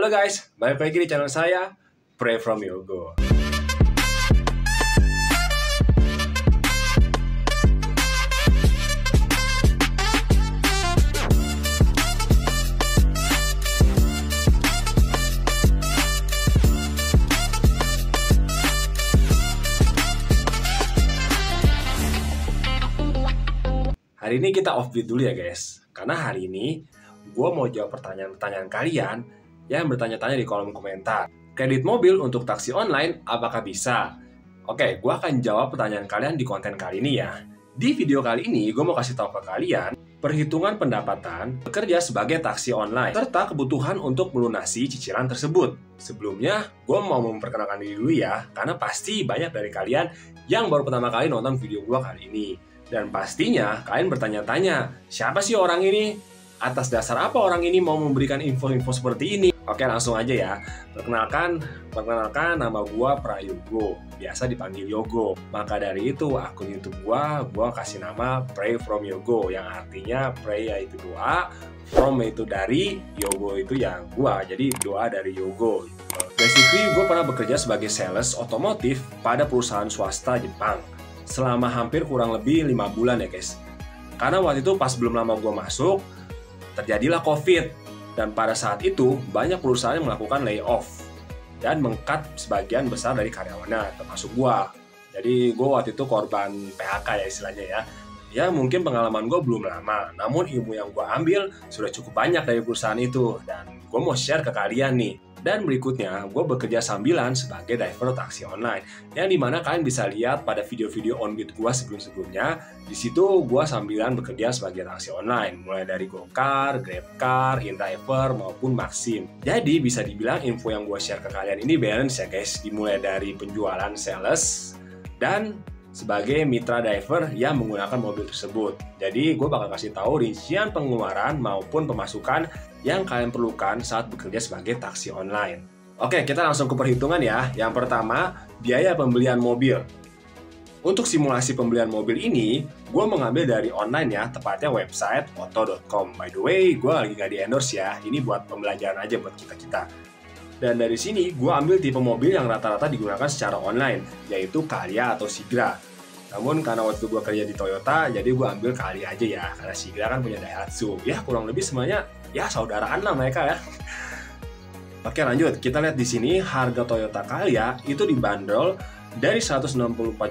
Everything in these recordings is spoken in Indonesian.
Halo guys, balik lagi di channel saya, Pray From Yogo. Hari ini kita offbeat dulu ya guys, karena hari ini gue mau jawab pertanyaan-pertanyaan kalian yang bertanya-tanya di kolom komentar. Kredit mobil untuk taksi online, apakah bisa? Oke, gue akan jawab pertanyaan kalian di konten kali ini ya. Di video kali ini, gue mau kasih tahu ke kalian perhitungan pendapatan bekerja sebagai taksi online, serta kebutuhan untuk melunasi cicilan tersebut. Sebelumnya, gue mau memperkenalkan diri dulu ya, karena pasti banyak dari kalian yang baru pertama kali nonton video gue kali ini. Dan pastinya kalian bertanya-tanya, siapa sih orang ini? Atas dasar apa orang ini mau memberikan info-info seperti ini? Oke, langsung aja ya. Perkenalkan nama gua Prayogo, biasa dipanggil Yogo. Maka dari itu akun YouTube gua kasih nama Pray From Yogo, yang artinya pray yaitu doa, from itu dari, Yogo itu yang gua, jadi doa dari Yogo. Basically, gua pernah bekerja sebagai sales otomotif pada perusahaan swasta Jepang selama hampir kurang lebih 5 bulan ya guys. Karena waktu itu pas belum lama gua masuk, terjadilah COVID, dan pada saat itu banyak perusahaan yang melakukan layoff dan meng-cut sebagian besar dari karyawannya, termasuk gua. Jadi gua waktu itu korban PHK ya istilahnya ya. Ya mungkin pengalaman gua belum lama, namun ilmu yang gua ambil sudah cukup banyak dari perusahaan itu, dan gua mau share ke kalian nih. Dan berikutnya, gue bekerja sambilan sebagai driver taksi online, yang dimana kalian bisa lihat pada video-video onbeat gue sebelum-sebelumnya. Di situ gue sambilan bekerja sebagai taksi online, mulai dari GoCar, GrabCar, InDriver, maupun Maxim. Jadi bisa dibilang info yang gue share ke kalian ini balance ya guys, dimulai dari penjualan sales dan sebagai mitra driver yang menggunakan mobil tersebut. Jadi gue bakal kasih tahu rincian pengeluaran maupun pemasukan yang kalian perlukan saat bekerja sebagai taksi online. Oke, kita langsung ke perhitungan ya. Yang pertama, biaya pembelian mobil. Untuk simulasi pembelian mobil ini, gue mengambil dari online ya, tepatnya website Otto.com. By the way, gue lagi gak di-endorse ya, ini buat pembelajaran aja buat kita-kita. Dan dari sini, gue ambil tipe mobil yang rata-rata digunakan secara online, yaitu Calya atau Sigra. Namun karena waktu gue kerja di Toyota, jadi gue ambil Calya aja ya, karena Sigra kan punya Daihatsu. Ya kurang lebih semuanya ya saudaraan lah mereka ya. Oke lanjut, kita lihat di sini harga Toyota Calya itu dibanderol dari 164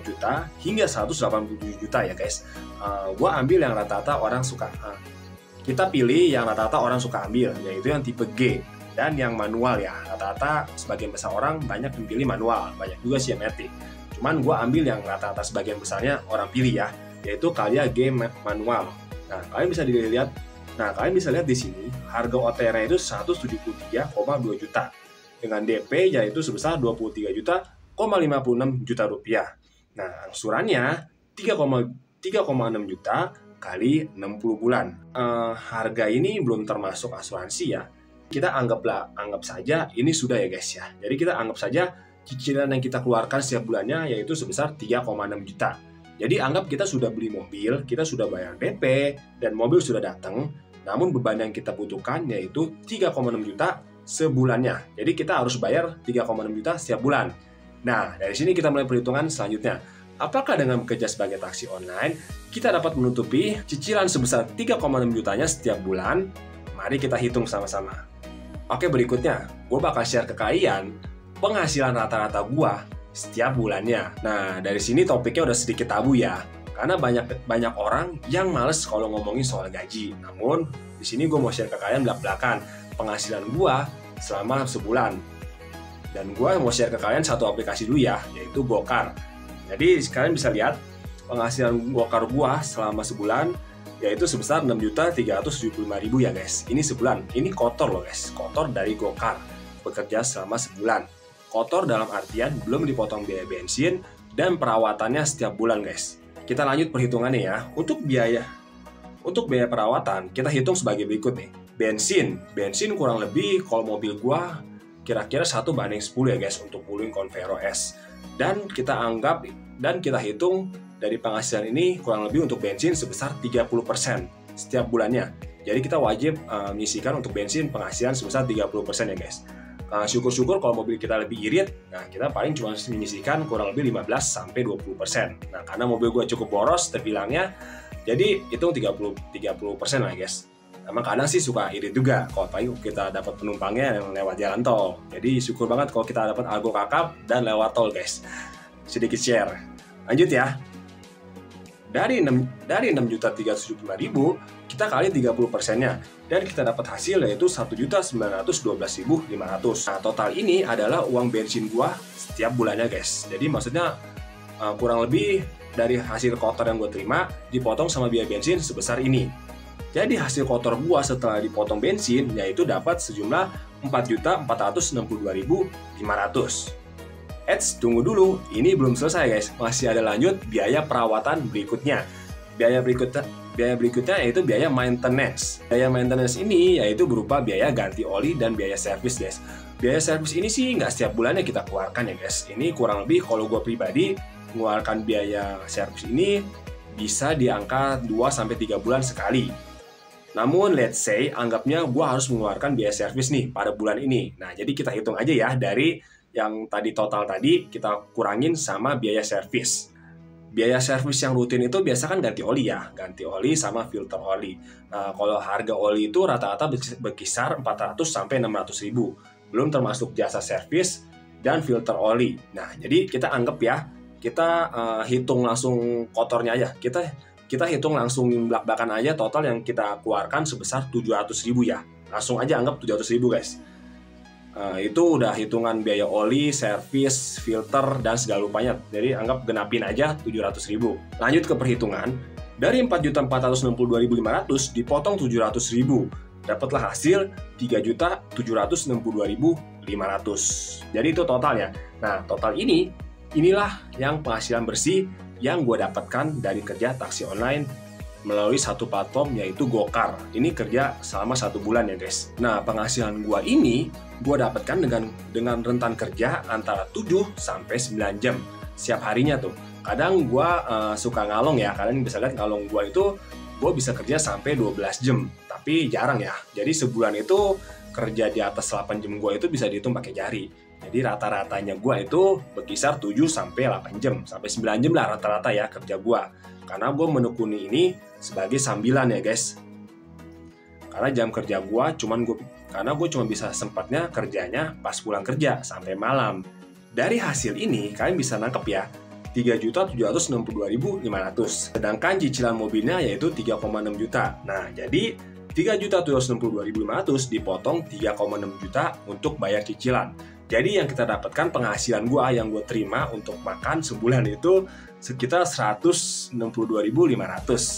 juta hingga 187 juta ya guys. Gue ambil yang rata-rata orang suka. Kita pilih yang rata-rata orang suka ambil, yaitu yang tipe G. Dan yang manual ya, rata-rata sebagian besar orang banyak yang pilih manual, banyak juga sih yang matic. Cuman gue ambil yang rata-rata sebagian besarnya orang pilih ya, yaitu Calya G manual. Nah, kalian bisa lihat di sini harga OTR itu 173,2 juta dengan DP yaitu sebesar 23 juta, 56 juta rupiah. Nah, angsurannya 3,6 juta kali 60 bulan. Harga ini belum termasuk asuransi ya. Kita anggap saja ini sudah ya guys ya. Jadi kita anggap saja cicilan yang kita keluarkan setiap bulannya yaitu sebesar 3,6 juta. Jadi anggap kita sudah beli mobil, kita sudah bayar DP, dan mobil sudah datang, namun beban yang kita butuhkan yaitu 3,6 juta sebulannya. Jadi kita harus bayar 3,6 juta setiap bulan. Nah, dari sini kita mulai perhitungan selanjutnya. Apakah dengan bekerja sebagai taksi online, kita dapat menutupi cicilan sebesar 3,6 jutanya setiap bulan? Mari kita hitung sama-sama. Oke, berikutnya, gue bakal share ke kalian penghasilan rata-rata gua setiap bulannya. Nah, dari sini topiknya udah sedikit tabu ya, karena banyak orang yang males kalau ngomongin soal gaji. Namun, di sini gua mau share ke kalian belak-belakan penghasilan gua selama sebulan. Dan gua mau share ke kalian satu aplikasi dulu ya, yaitu GoCar. Jadi, kalian bisa lihat penghasilan GoCar gua selama sebulan yaitu sebesar 6.375.000 ya guys. Ini sebulan. Ini kotor loh guys, kotor dari GoCar. Bekerja selama sebulan. Kotor dalam artian belum dipotong biaya bensin dan perawatannya setiap bulan guys. Kita lanjut perhitungannya ya. Untuk biaya perawatan kita hitung sebagai berikut nih. Bensin kurang lebih kalau mobil gua kira-kira 1:10 ya guys untuk Wuling Convero S. Dan kita hitung dari penghasilan ini kurang lebih untuk bensin sebesar 30% setiap bulannya. Jadi kita wajib menyisihkan untuk bensin penghasilan sebesar 30% ya guys. Syukur-syukur kalau mobil kita lebih irit, nah kita paling cuma menyisihkan kurang lebih 15-20%. Nah, karena mobil gue cukup boros terbilangnya, jadi hitung 30% lah guys. Emang kadang sih suka irit juga kalau apalagi kita dapat penumpangnya yang lewat jalan tol. Jadi syukur banget kalau kita dapat Argo Kakap dan lewat tol guys. Sedikit share. Lanjut ya. Dari 6.375.000 kita kali 30%-nya dan kita dapat hasil yaitu 1.912.500. Nah, total ini adalah uang bensin gua setiap bulannya guys. Jadi maksudnya kurang lebih dari hasil kotor yang gue terima dipotong sama biaya bensin sebesar ini. Jadi hasil kotor gua setelah dipotong bensin yaitu dapat sejumlah 4.462.500. Tunggu dulu, ini belum selesai guys, masih ada lanjut biaya perawatan berikutnya. Biaya berikutnya yaitu biaya maintenance. Biaya maintenance ini yaitu berupa biaya ganti oli dan biaya servis guys. Biaya servis ini sih nggak setiap bulannya kita keluarkan ya guys. Ini kurang lebih kalau gue pribadi mengeluarkan biaya servis ini bisa di angka 2-3 bulan sekali. Namun let's say anggapnya gue harus mengeluarkan biaya servis nih pada bulan ini. Nah jadi kita hitung aja ya dari yang tadi total tadi kita kurangin sama biaya servis. Biaya servis yang rutin itu biasa kan ganti oli ya, ganti oli sama filter oli. Nah, kalau harga oli itu rata-rata berkisar 400-600 ribu, belum termasuk jasa servis dan filter oli. Nah, jadi kita anggap ya, kita hitung langsung kotornya aja. Kita hitung langsung belak-belakan aja total yang kita keluarkan sebesar 700 ribu ya. Langsung aja anggap 700 ribu guys. Itu udah hitungan biaya oli, servis, filter, dan segala rupanya. Jadi anggap genapin aja 700 ribu. Lanjut ke perhitungan. Dari 4.462.500 dipotong 700 ribu. Dapatlah hasil 3.762.500. Jadi itu totalnya. Nah, total inilah yang penghasilan bersih yang gue dapatkan dari kerja taksi online melalui satu platform yaitu Gokar. Ini kerja selama 1 bulan ya guys. Nah, penghasilan gue ini gue dapatkan dengan rentan kerja antara 7-9 jam setiap harinya tuh. Kadang gue suka ngalong ya, kalian bisa lihat ngalong gue itu gue bisa kerja sampai 12 jam, tapi jarang ya. Jadi sebulan itu kerja di atas 8 jam gue itu bisa dihitung pakai jari. Jadi rata-ratanya gue itu berkisar 7-8 jam, sampai 9 jam lah rata-rata ya kerja gue. Karena gue menekuni ini sebagai sambilan ya guys. Karena jam kerja gue karena gue cuma bisa sempatnya kerjanya pas pulang kerja sampai malam. Dari hasil ini kalian bisa nangkep ya, 3.762.500. Sedangkan cicilan mobilnya yaitu 3,6 juta. Nah, jadi 3.762.500 dipotong 3,6 juta untuk bayar cicilan. Jadi yang kita dapatkan penghasilan yang gue terima untuk makan sebulan itu sekitar 162.500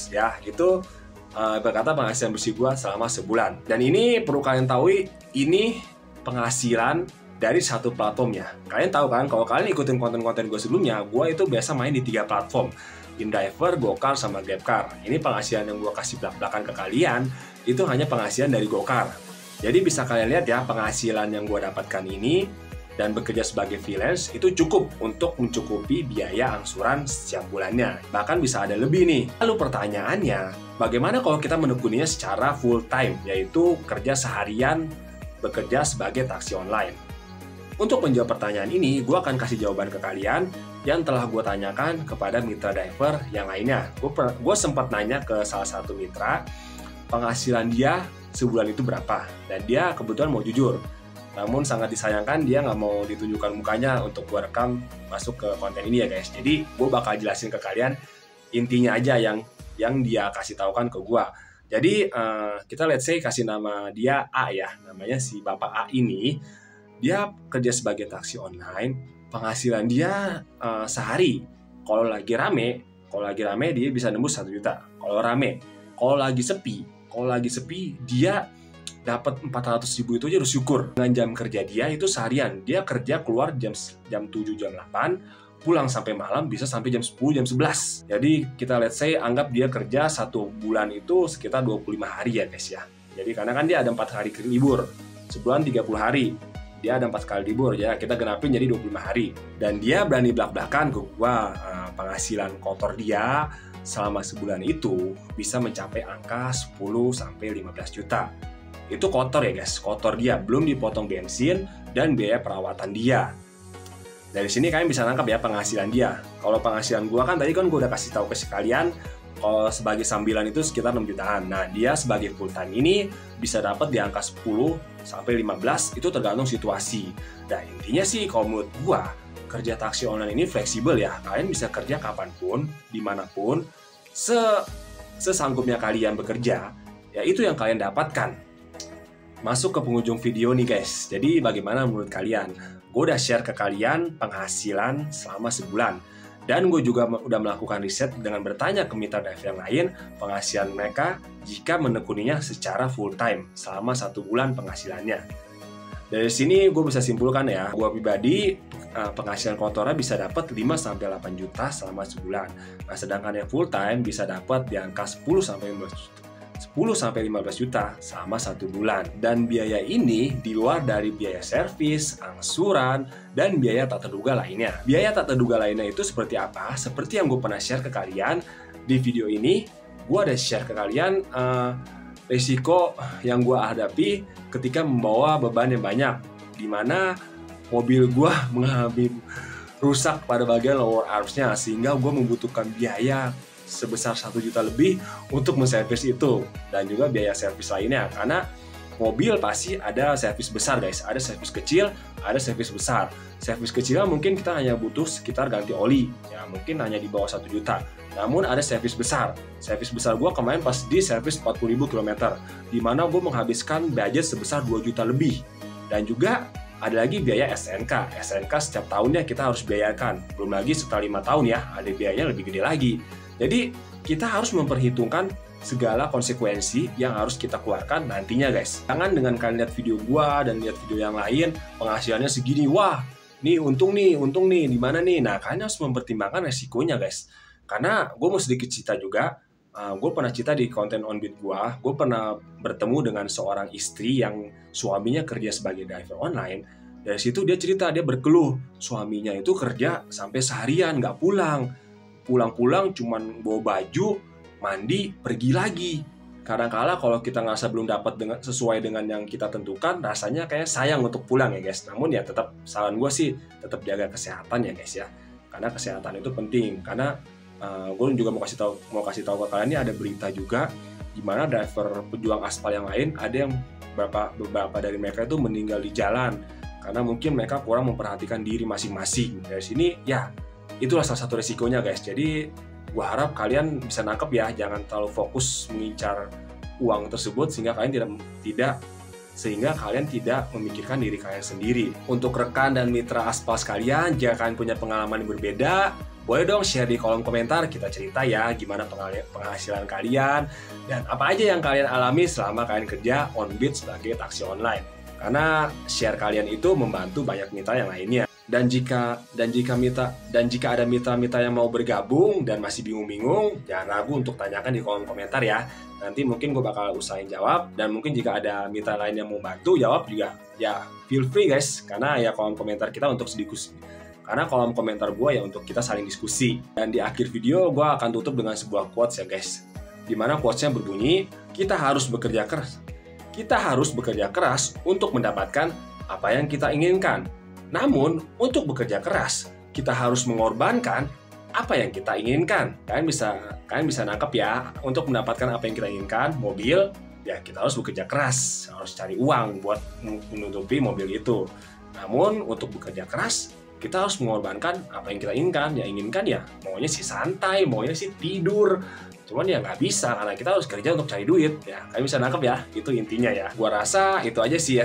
ya. Itu berkata penghasilan bersih gue selama sebulan. Dan ini perlu kalian tahu, ini penghasilan dari satu platformnya. Kalian tahu kan, kalau kalian ikutin konten-konten gue sebelumnya, gue itu biasa main di 3 platform, InDriver, Gokar, sama GrabCar. Ini penghasilan yang gue kasih belak-belakan ke kalian, itu hanya penghasilan dari Gokar. Jadi bisa kalian lihat ya, penghasilan yang gue dapatkan ini dan bekerja sebagai freelance itu cukup untuk mencukupi biaya angsuran setiap bulannya. Bahkan bisa ada lebih nih. Lalu pertanyaannya, bagaimana kalau kita menekuninya secara full time, yaitu kerja seharian bekerja sebagai taksi online? Untuk menjawab pertanyaan ini, gue akan kasih jawaban ke kalian yang telah gue tanyakan kepada mitra driver yang lainnya. Gue sempat nanya ke salah satu mitra, penghasilan dia sebulan itu berapa, dan dia kebetulan mau jujur. Namun sangat disayangkan dia nggak mau ditunjukkan mukanya untuk gue rekam masuk ke konten ini ya guys. Jadi gue bakal jelasin ke kalian intinya aja yang dia kasih taukan ke gue. Jadi kita let's say kasih nama dia A ya, namanya si Bapak A ini. Dia kerja sebagai taksi online, penghasilan dia sehari kalau lagi rame dia bisa nembus 1 juta. Kalau lagi sepi dia dapat 400.000 itu aja udah syukur. Dengan jam kerja dia itu seharian, dia kerja keluar jam 7 jam 8, pulang sampai malam bisa sampai jam 10 jam 11. Jadi kita let's say anggap dia kerja 1 bulan itu sekitar 25 hari ya guys ya. Jadi karena kan dia ada 4 hari libur, sebulan 30 hari. Dia ada 4 kali libur ya, kita genapin jadi 25 hari. Dan dia berani belak-belakan ke gua penghasilan kotor dia selama sebulan itu bisa mencapai angka 10-15 juta. itu kotor ya guys, kotor dia, belum dipotong bensin dan biaya perawatan dia. Dari sini kalian bisa nangkap ya penghasilan dia. Kalau penghasilan gua kan tadi kan gua udah kasih tahu ke kalian, kalau sebagai sambilan itu sekitar 6 jutaan. Nah, dia sebagai full time ini bisa dapat di angka 10 sampai 15, itu tergantung situasi. Nah, intinya sih kalau menurut gua, kerja taksi online ini fleksibel ya. Kalian bisa kerja kapanpun, dimanapun, sesanggupnya kalian bekerja, ya itu yang kalian dapatkan. Masuk ke penghujung video nih guys. Jadi bagaimana menurut kalian? Gue udah share ke kalian penghasilan selama sebulan. Dan gue juga udah melakukan riset dengan bertanya ke mitra driver yang lain penghasilan mereka jika menekuninya secara full time selama 1 bulan penghasilannya. Dari sini gue bisa simpulkan ya, gue pribadi penghasilan kotornya bisa dapat 5-8 juta selama sebulan. Nah, sedangkan yang full time bisa dapat di angka 10-15 juta selama 1 bulan. Dan biaya ini di luar dari biaya servis, angsuran, dan biaya tak terduga lainnya. Biaya tak terduga lainnya itu seperti apa? Seperti yang gue pernah share ke kalian di video ini, gue ada share ke kalian risiko yang gue hadapi ketika membawa beban yang banyak, dimana mobil gue mengalami rusak pada bagian lower arms-nya, sehingga gue membutuhkan biaya sebesar 1 juta lebih untuk menservis itu, dan juga biaya servis lainnya, karena mobil pasti ada servis besar guys, ada servis kecil, ada servis besar. Servis kecilnya mungkin kita hanya butuh sekitar ganti oli, ya mungkin hanya di bawah 1 juta. Namun ada servis besar gue kemarin pas di servis 40.000 km, dimana gue menghabiskan budget sebesar 2 juta lebih. Dan juga ada lagi biaya SNK setiap tahunnya kita harus biayakan, belum lagi setelah 5 tahun ya, ada biayanya lebih gede lagi. Jadi kita harus memperhitungkan segala konsekuensi yang harus kita keluarkan nantinya guys. Jangan dengan kalian lihat video gua dan lihat video yang lain penghasilannya segini, wah nih untung nih, di mana nih? Nah, kalian harus mempertimbangkan resikonya guys. Karena gue mau sedikit cerita juga, gue pernah cerita di konten Onbeat gue pernah bertemu dengan seorang istri yang suaminya kerja sebagai driver online. Dari situ dia cerita, dia berkeluh suaminya itu kerja sampai seharian nggak pulang cuman bawa baju, mandi, pergi lagi. Kadang-kala kalau kita ngerasa belum dapat sesuai dengan yang kita tentukan, rasanya kayak sayang untuk pulang ya guys. Namun ya tetap saran gue sih tetap jaga kesehatan ya guys ya. Karena kesehatan itu penting. Karena gue juga mau kasih tahu ke kalian, ini ada berita juga di mana driver pejuang aspal yang lain ada yang beberapa dari mereka itu meninggal di jalan karena mungkin mereka kurang memperhatikan diri masing-masing. Dari sini ya itulah salah satu resikonya guys. Jadi gue harap kalian bisa nangkep ya, jangan terlalu fokus mengincar uang tersebut sehingga kalian tidak memikirkan diri kalian sendiri. Untuk rekan dan mitra aspal sekalian, jika kalian punya pengalaman yang berbeda, boleh dong share di kolom komentar, kita cerita ya gimana penghasilan kalian dan apa aja yang kalian alami selama kalian kerja Onbeat sebagai taksi online. Karena share kalian itu membantu banyak mitra yang lainnya. Dan jika ada mitra-mitra yang mau bergabung dan masih bingung-bingung, jangan ragu untuk tanyakan di kolom komentar ya. Nanti mungkin gue bakal usahain jawab, dan mungkin jika ada mitra lain yang mau bantu jawab juga, ya feel free guys. Karena ya kolom komentar kita untuk diskusi. Karena kolom komentar gue ya untuk kita saling diskusi. Dan di akhir video gue akan tutup dengan sebuah quotes ya guys. Dimana quotesnya berbunyi, kita harus bekerja keras. Kita harus bekerja keras untuk mendapatkan apa yang kita inginkan. Namun, untuk bekerja keras, kita harus mengorbankan apa yang kita inginkan. Kalian bisa nangkep ya, untuk mendapatkan apa yang kita inginkan, mobil, ya kita harus bekerja keras, harus cari uang buat menutupi mobil itu. Namun, untuk bekerja keras, kita harus mengorbankan apa yang kita inginkan. Ya inginkan ya, maunya sih santai, maunya sih tidur. Cuman ya nggak bisa, karena kita harus kerja untuk cari duit. Ya, kalian bisa nangkep ya, itu intinya ya. Gua rasa itu aja sih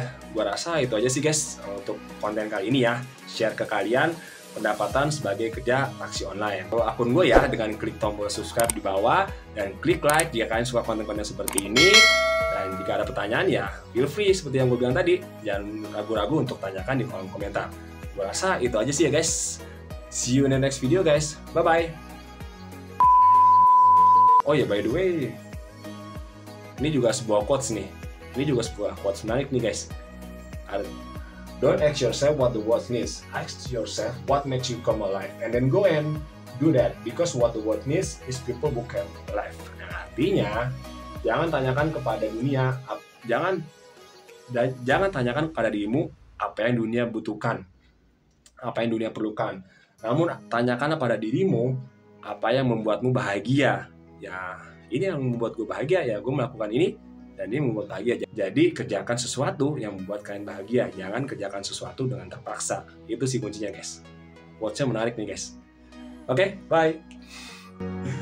guys untuk konten kali ini ya. Share ke kalian pendapatan sebagai kerja taksi online. Follow akun gue ya dengan klik tombol subscribe di bawah dan klik like jika kalian suka konten-konten seperti ini. Dan jika ada pertanyaan ya feel free seperti yang gue bilang tadi, jangan ragu-ragu untuk tanyakan di kolom komentar. Gue rasa itu aja sih ya guys. See you in the next video guys. Bye bye. Oh ya, by the way, ini juga sebuah quotes nih. Ini juga sebuah quotes menarik nih guys. Don't ask yourself what the world needs. Ask yourself what makes you come alive, and then go and do that. Because what the world needs is people who come alive. Nah, artinya jangan tanyakan kepada dunia, jangan Dan jangan tanyakan pada dirimu apa yang dunia butuhkan, apa yang dunia perlukan. Namun tanyakanlah pada dirimu apa yang membuatmu bahagia. Ya, ini yang membuat gue bahagia, ya gue melakukan ini dan ini membuat bahagia. Jadi kerjakan sesuatu yang membuat kalian bahagia, jangan kerjakan sesuatu dengan terpaksa. Itu sih kuncinya guys. Quotes-nya menarik nih guys. Oke, bye.